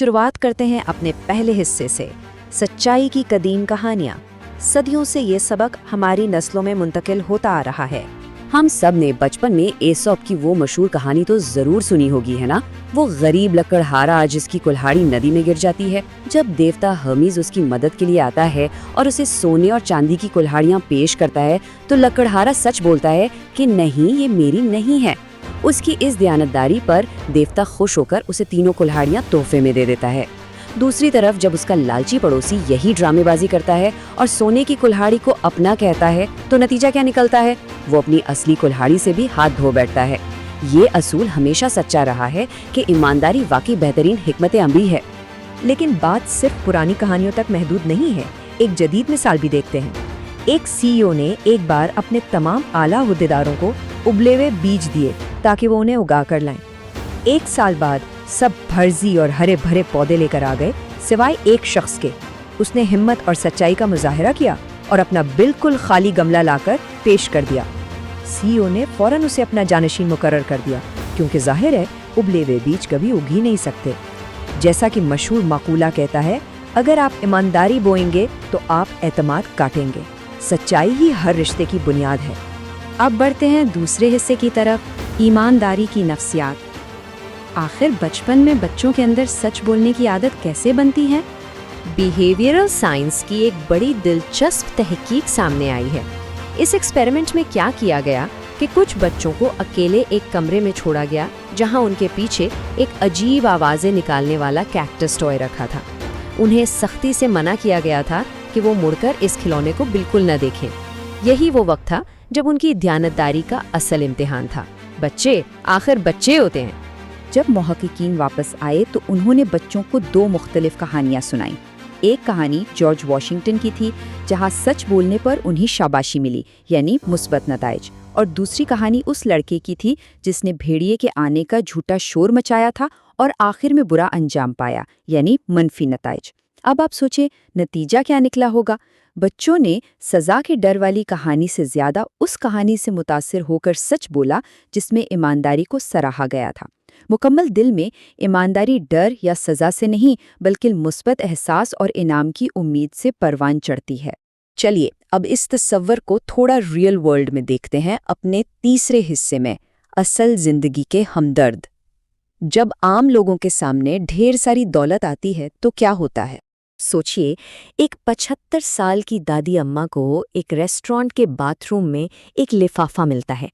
शुरुआत करते हैं अपने पहले हिस्से से, सच्चाई की कदीम कहानियाँ। सदियों से ये सबक हमारी नस्लों में मुंतकिल होता आ रहा है। हम सब ने बचपन में एसोप की वो मशहूर कहानी तो जरूर सुनी होगी, है ना? वो गरीब लकड़हारा जिसकी कुल्हाड़ी नदी में गिर जाती है। जब देवता हर्मीज उसकी मदद के लिए आता है और उसे सोने और चांदी की कुल्हाड़ियाँ पेश करता है, तो लकड़हारा सच बोलता है कि नहीं, ये मेरी नहीं है। उसकी इस दयानतदारी पर देवता खुश होकर उसे तीनों कुल्हाड़ियाँ तोहफे में दे देता है। दूसरी तरफ जब उसका लालची पड़ोसी यही ड्रामेबाजी करता है और सोने की कुल्हाड़ी को अपना कहता है, तो नतीजा क्या निकलता है? वो अपनी असली कुल्हाड़ी से भी हाथ धो बैठता है। ये असूल हमेशा सच्चा रहा है कि ईमानदारी वाकई बेहतरीन हिकमत अमली है। लेकिन बात सिर्फ पुरानी कहानियों तक महदूद नहीं है। एक जदीद मिसाल भी देखते हैं। एक सीईओ ने एक बार अपने तमाम आला हुद्देदारों को उबले हुए बीज दिए ताकि वो उन्हें उगा कर लाएं। 1 साल बाद सब भर्जी और हरे भरे पौधे लेकर आ गए, सिवाय एक शख्स के। उसने हिम्मत और सच्चाई का मुजाहिरा किया और अपना बिल्कुल खाली गमला लाकर पेश कर दिया। सीईओ ने फौरन उसे अपना जानशीन मुकर्रर कर दिया, क्योंकि जाहिर है उबले हुए बीज कभी उग ही नहीं सकते। जैसा कि मशहूर माकूला कहता है, अगर आप ईमानदारी बोएंगे तो आप एतमाद काटेंगे। सच्चाई ही हर रिश्ते की बुनियाद है। अब बढ़ते हैं दूसरे हिस्से की तरफ, ईमानदारी की नफ्सियात। आखिर बचपन में बच्चों के अंदर सच बोलने की आदत कैसे बनती है? बिहेवियरल साइंस की एक बड़ी दिलचस्प तहकीक सामने आई है। इस एक्सपेरिमेंट में क्या किया गया कि कुछ बच्चों को अकेले एक कमरे में छोड़ा गया, जहां उनके पीछे एक अजीब आवाज़ें निकालने वाला कैक्टस टॉय रखा था। उन्हें सख्ती से मना किया गया था कि वो मुड़कर इस खिलौने को बिल्कुल न देखें। यही वो वक्त था जब उनकी दयानतदारी का असल इम्तिहान था। बच्चे आखिर बच्चे होते हैं। जब मुहक्किकीन वापस आए तो उन्होंने बच्चों को 2 मुख्तलिफ कहानियाँ सुनाई। एक कहानी जॉर्ज वॉशिंगटन की थी, जहाँ सच बोलने पर उन्हें शाबाशी मिली, यानी मुस्बत नताइज, और दूसरी कहानी उस लड़के की थी जिसने भेड़िए के आने का झूठा शोर मचाया था और आखिर में बुरा अंजाम पाया, यानी मनफी नताइज। अब आप सोचें नतीजा क्या निकला होगा। बच्चों ने सजा के डर वाली कहानी से ज्यादा उस कहानी से मुतासिर होकर सच बोला जिसमें ईमानदारी को सराहा गया था। मुकम्मल दिल में ईमानदारी डर या सजा से नहीं, बल्कि मुस्बत एहसास और इनाम की उम्मीद से परवान चढ़ती है। चलिए अब इस तस्वर को थोड़ा रियल वर्ल्ड में देखते हैं, अपने तीसरे हिस्से में, असल जिंदगी के हमदर्द। जब आम लोगों के सामने ढेर सारी दौलत आती है तो क्या होता है? सोचिए, एक 75 साल की दादी अम्मा को एक रेस्टोरेंट के बाथरूम में एक लिफाफा मिलता है।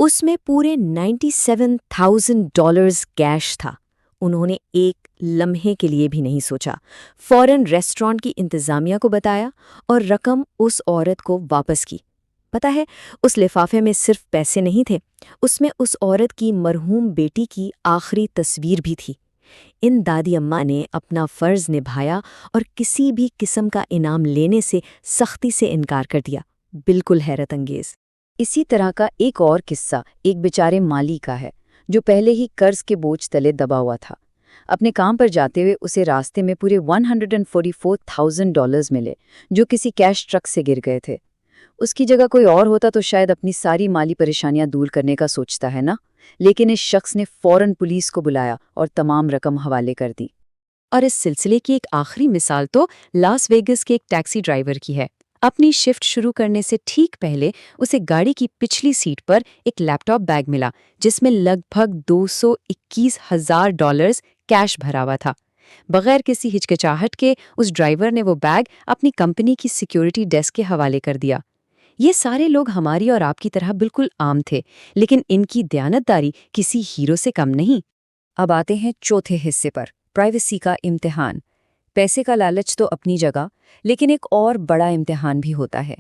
उसमें पूरे $97,000 कैश था। उन्होंने एक लम्हे के लिए भी नहीं सोचा, फौरन रेस्टोरेंट की इंतजामिया को बताया और रकम उस औरत को वापस की। पता है, उस लिफाफे में सिर्फ पैसे नहीं थे, उसमें उस औरत की मरहूम बेटी की आखिरी तस्वीर भी थी। इन दादी अम्मा ने अपना फ़र्ज़ निभाया और किसी भी किस्म का इनाम लेने से सख्ती से इनकार कर दिया। बिल्कुल हैरत अंगेज़। इसी तरह का एक और किस्सा एक बेचारे माली का है, जो पहले ही कर्ज के बोझ तले दबा हुआ था। अपने काम पर जाते हुए उसे रास्ते में पूरे $144,000 मिले, जो किसी कैश ट्रक से गिर गए थे। उसकी जगह कोई और होता तो शायद अपनी सारी माली परेशानियां दूर करने का सोचता है ना, लेकिन इस शख्स ने फौरन पुलिस को बुलाया और तमाम रकम हवाले कर दी। और इस सिलसिले की एक आखिरी मिसाल तो लास वेगस के एक टैक्सी ड्राइवर की है। अपनी शिफ्ट शुरू करने से ठीक पहले उसे गाड़ी की पिछली सीट पर एक लैपटॉप बैग मिला, जिसमें लगभग $221,000 कैश भरा हुआ था। बगैर किसी हिचकिचाहट के उस ड्राइवर ने वो बैग अपनी कंपनी की सिक्योरिटी डेस्क के हवाले कर दिया। ये सारे लोग हमारी और आपकी तरह बिल्कुल आम थे, लेकिन इनकी दयानतदारी किसी हीरो से कम नहीं। अब आते हैं चौथे हिस्से पर, प्राइवेसी का इम्तिहान। पैसे का लालच तो अपनी जगह, लेकिन एक और बड़ा इम्तिहान भी होता है,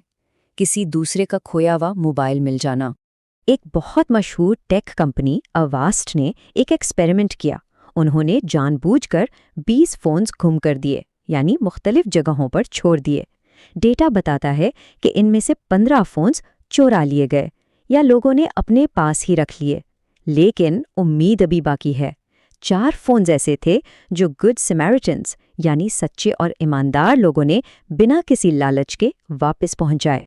किसी दूसरे का खोया हुआ मोबाइल मिल जाना। एक बहुत मशहूर टेक कंपनी अवास्ट ने एक एक्सपेरिमेंट किया। उन्होंने जानबूझकर 20 फ़ोन्स गुम कर दिए, यानी मुख्तलिफ जगहों पर छोड़ दिए। डेटा बताता है कि इनमें से 15 फ़ोन्स चोरा लिए गए या लोगों ने अपने पास ही रख लिए। लेकिन उम्मीद अभी बाकी है। 4 फ़ोन्स ऐसे थे जो गुड समैरिटन्स, यानी सच्चे और ईमानदार लोगों ने बिना किसी लालच के वापस पहुंचाए।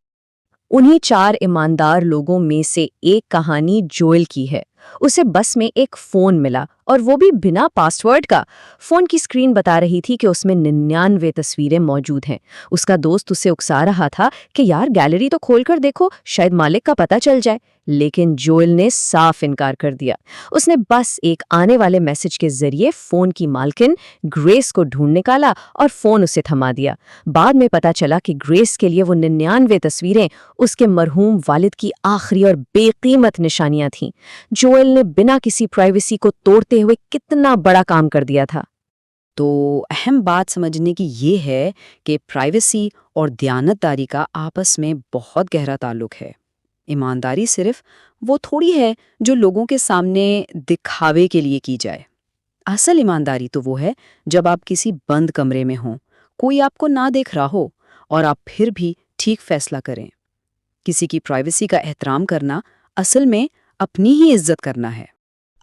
उन्हीं 4 ईमानदार लोगों में से एक कहानी जोएल की है। उसे बस में एक फ़ोन मिला और वो भी बिना पासवर्ड का। फोन की स्क्रीन बता रही थी कि उसमें 99 तस्वीरें मौजूद हैं। उसका दोस्त उसे उकसा रहा था कि यार गैलरी तो खोलकर देखो, शायद मालिक का पता चल जाए। लेकिन जोएल ने साफ इनकार कर दिया। उसने बस एक आने वाले मैसेज के जरिए फोन की मालकिन ग्रेस को ढूंढ निकाला और फोन उसे थमा दिया। बाद में पता चला कि ग्रेस के लिए वो 99 तस्वीरें उसके मरहूम वालिद की आखिरी और बेकीमत निशानियां थीं। जोएल ने बिना किसी प्राइवेसी को तोड़ते हुए कितना बड़ा काम कर दिया था। तो अहम बात समझने की ये है कि प्राइवेसी और दयानतदारी का आपस में बहुत गहरा ताल्लुक है। ईमानदारी सिर्फ वो थोड़ी है जो लोगों के सामने दिखावे के लिए की जाए। असल ईमानदारी तो वो है जब आप किसी बंद कमरे में हों, कोई आपको ना देख रहा हो और आप फिर भी ठीक फैसला करें। किसी की प्राइवेसी का एहतराम करना असल में अपनी ही इज्जत करना है।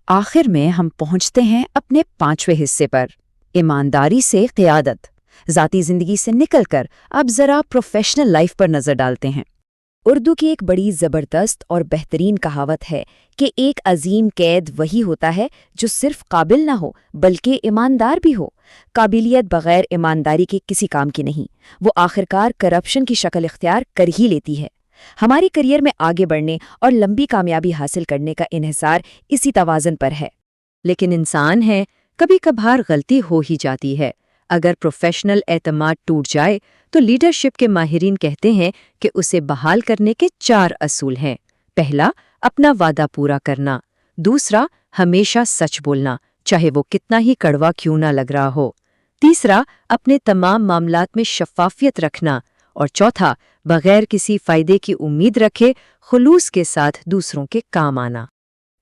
आखिर में हम पहुंचते हैं अपने 5वें हिस्से पर, ईमानदारी से क़ियादत। ज़ाती ज़िंदगी से निकलकर अब ज़रा प्रोफेशनल लाइफ पर नज़र डालते हैं। उर्दू की एक बड़ी ज़बरदस्त और बेहतरीन कहावत है कि एक अजीम कैद वही होता है जो सिर्फ काबिल ना हो बल्कि ईमानदार भी हो। काबिलियत बगैर ईमानदारी के किसी काम की नहीं, वो आखिरकार करप्शन की शक्ल इख्तियार कर ही लेती है। हमारी करियर में आगे बढ़ने और लंबी कामयाबी हासिल करने का इन्हिसार इसी तवाज़न पर है। लेकिन इंसान है, कभी कभार गलती हो ही जाती है। अगर प्रोफेशनल एतमाद टूट जाए तो लीडरशिप के माहिरीन कहते हैं कि उसे बहाल करने के 4 असूल हैं। पहला, अपना वादा पूरा करना। दूसरा, हमेशा सच बोलना, चाहे वो कितना ही कड़वा क्यों ना लग रहा हो। तीसरा, अपने तमाम मामलात में शफ़ाफ़ियत रखना। और चौथा, बगैर किसी फ़ायदे की उम्मीद रखे खुलूस के साथ दूसरों के काम आना।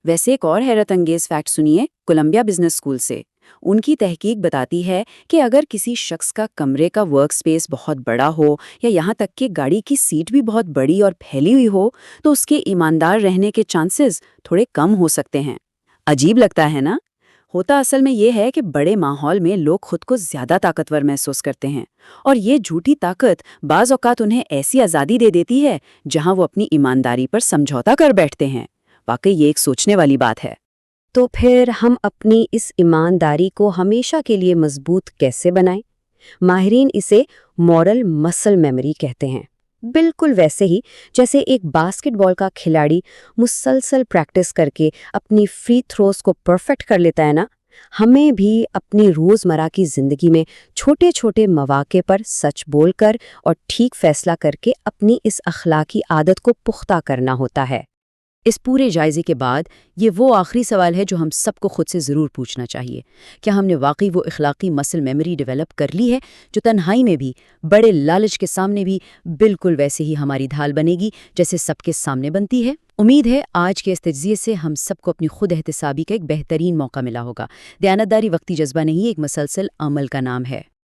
वैसे एक और हैरत अंगेज फैक्ट सुनिए कोलंबिया बिजनेस स्कूल से। उनकी तहकीक बताती है कि अगर किसी शख्स का कमरे का वर्क स्पेस बहुत बड़ा हो या यहाँ तक कि गाड़ी की सीट भी बहुत बड़ी और फैली हुई हो तो उसके ईमानदार रहने के चांसेस थोड़े कम हो सकते हैं। अजीब लगता है ना? होता असल में ये है कि बड़े माहौल में लोग खुद को ज्यादा ताकतवर महसूस करते हैं और ये झूठी ताकत बाज़ औक़ात उन्हें ऐसी आज़ादी दे देती है जहां वो अपनी ईमानदारी पर समझौता कर बैठते हैं। वाकई ये एक सोचने वाली बात है। तो फिर हम अपनी इस ईमानदारी को हमेशा के लिए मजबूत कैसे बनाएं? माहिरीन इसे मॉरल मसल मेमोरी कहते हैं। बिल्कुल वैसे ही जैसे एक बास्केटबॉल का खिलाड़ी मुसलसल प्रैक्टिस करके अपनी फ्री थ्रोज को परफेक्ट कर लेता है ना, हमें भी अपनी रोज़मर्रा की ज़िंदगी में छोटे छोटे मौके पर सच बोलकर और ठीक फैसला करके अपनी इस अखलाकी आदत को पुख्ता करना होता है। इस पूरे जायजे के बाद ये वो आखिरी सवाल है जो हम सबको खुद से ज़रूर पूछना चाहिए। क्या हमने वाकई वो इखलाकी मसल मेमोरी डेवलप कर ली है जो तन्हाई में भी, बड़े लालच के सामने भी बिल्कुल वैसे ही हमारी ढाल बनेगी जैसे सबके सामने बनती है? उम्मीद है आज के इस तज्ज़िये से हम सबको अपनी खुद एहतिसाबी का एक बेहतरीन मौका मिला होगा। दयानतदारी वक्ती जज्बा नहीं, एक मसलसल अमल का नाम है।